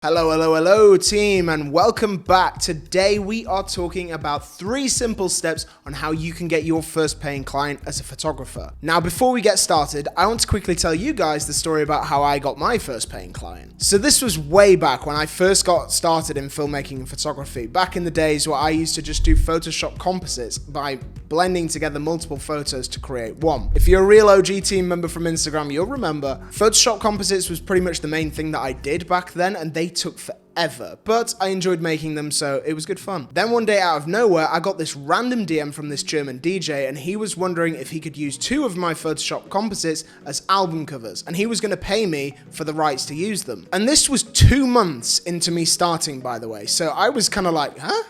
Hello team, and welcome back. Today we are talking about 3 simple steps on how you can get your first paying client as a photographer. Now before we get started, I want to quickly tell you guys the story about how I got my first paying client. So this was way back when I first got started in filmmaking and photography, back in the days where I used to just do Photoshop composites by blending together multiple photos to create one. If you're a real OG team member from Instagram, you'll remember Photoshop composites was pretty much the main thing that I did back then, and they took forever, but I enjoyed making them, so it was good fun. Then one day out of nowhere, I got this random DM from this German DJ, and he was wondering if he could use 2 of my Photoshop composites as album covers, and he was going to pay me for the rights to use them. And this was 2 months into me starting, by the way, so I was kind of like, huh?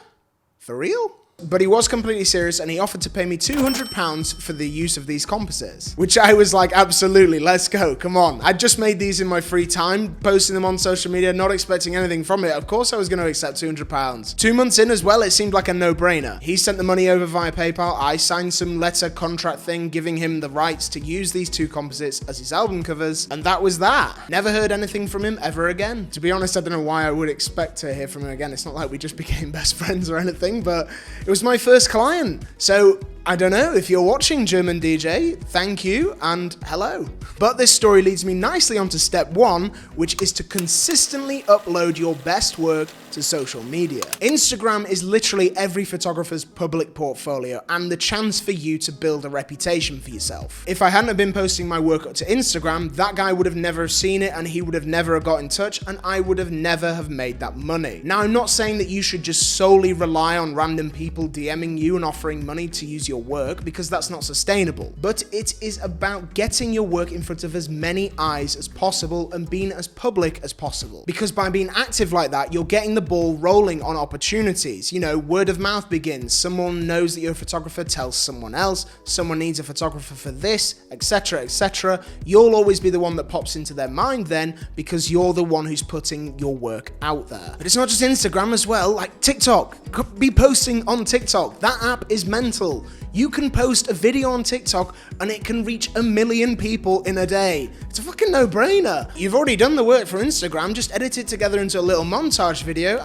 For real? But he was completely serious, and he offered to pay me £200 for the use of these composites, which I was like, absolutely, let's go, come on. I'd just made these in my free time, posting them on social media, not expecting anything from it. Of course I was going to accept £200. 2 months in as well, it seemed like a no-brainer. He sent the money over via PayPal, I signed some letter contract thing giving him the rights to use these 2 composites as his album covers, and that was that. Never heard anything from him ever again. To be honest, I don't know why I would expect to hear from him again. It's not like we just became best friends or anything, but it was my first client. So I don't know, if you're watching, German DJ, thank you and hello. But this story leads me nicely onto step 1, which is to consistently upload your best work to social media. Instagram is literally every photographer's public portfolio and the chance for you to build a reputation for yourself. If I hadn't have been posting my work up to Instagram, that guy would have never seen it, and he would have never got in touch, and I would have never have made that money. Now, I'm not saying that you should just solely rely on random people DMing you and offering money to use your work, because that's not sustainable. But it is about getting your work in front of as many eyes as possible and being as public as possible. Because by being active like that, you're getting the ball rolling on opportunities. You know, word of mouth begins. Someone knows that you're a photographer, tells someone else, someone needs a photographer for this, etc., etc. You'll always be the one that pops into their mind then, because you're the one who's putting your work out there. But it's not just Instagram as well, like TikTok. Be posting on TikTok. That app is mental. You can post a video on TikTok and it can reach 1 million people in a day. It's a fucking no-brainer. You've already done the work for Instagram, just edit it together into a little montage video,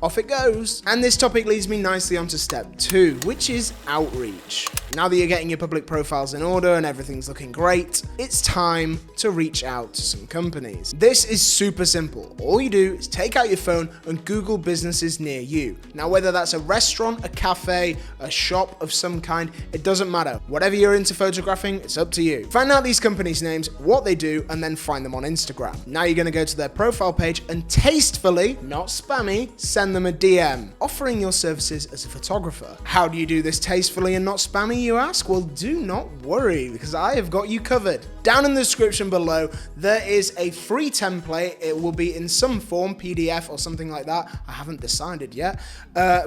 off it goes. And this topic leads me nicely onto step 2, which is outreach. Now that you're getting your public profiles in order and everything's looking great, it's time to reach out to some companies. This is super simple. All you do is take out your phone and Google businesses near you. Now, whether that's a restaurant, a cafe, a shop of some kind, it doesn't matter. Whatever you're into photographing, it's up to you. Find out these companies' names, what they do, and then find them on Instagram. Now you're gonna go to their profile page and tastefully, not spammy, send them a DM, offering your services as a photographer. How do you do this tastefully and not spammy, you ask? Well, do not worry, because I have got you covered. Down in the description below, there is a free template. It will be in some form, PDF or something like that. I haven't decided yet,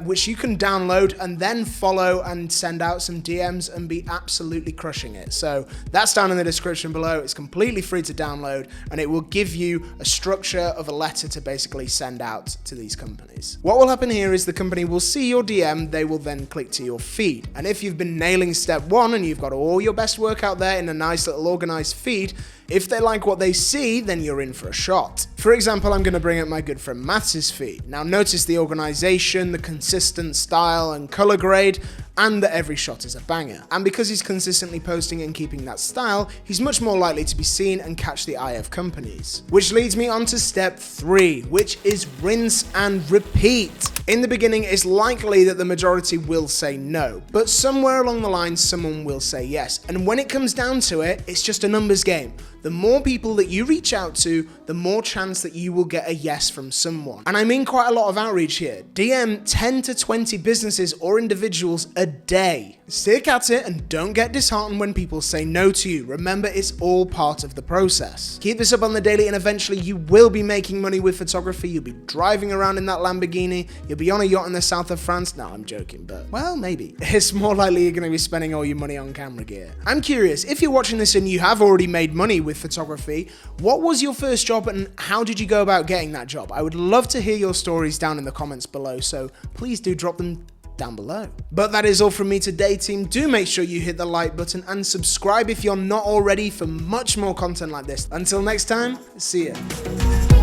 which you can download and then follow and send out some DMs and be absolutely crushing it. So that's down in the description below. It's completely free to download, and it will give you a structure of a letter to basically send out to these companies. What will happen here is the company will see your DM, they will then click to your feed. And if you've been nailing step 1 and you've got all your best work out there in a nice little organized feed, if they like what they see, then you're in for a shot. For example, I'm going to bring up my good friend Matt's feed. Now notice the organization, the consistent style and color grade, and that every shot is a banger. And because he's consistently posting and keeping that style, he's much more likely to be seen and catch the eye of companies. Which leads me on to step 3, which is rinse and repeat. In the beginning, it's likely that the majority will say no, but somewhere along the line, someone will say yes. And when it comes down to it, it's just a numbers game. The more people that you reach out to, the more chance that you will get a yes from someone. And I mean quite a lot of outreach here. DM 10 to 20 businesses or individuals a day. Stick at it and don't get disheartened when people say no to you. Remember, it's all part of the process. Keep this up on the daily and eventually you will be making money with photography. You'll be driving around in that Lamborghini. You'll be on a yacht in the south of France. No, I'm joking, but well, maybe. It's more likely you're going to be spending all your money on camera gear. I'm curious, if you're watching this and you have already made money with photography, what was your first job and how did you go about getting that job? I would love to hear your stories down in the comments below, so please do drop them down below. But that is all from me today, team. Do make sure you hit the like button and subscribe if you're not already for much more content like this. Until next time, see ya.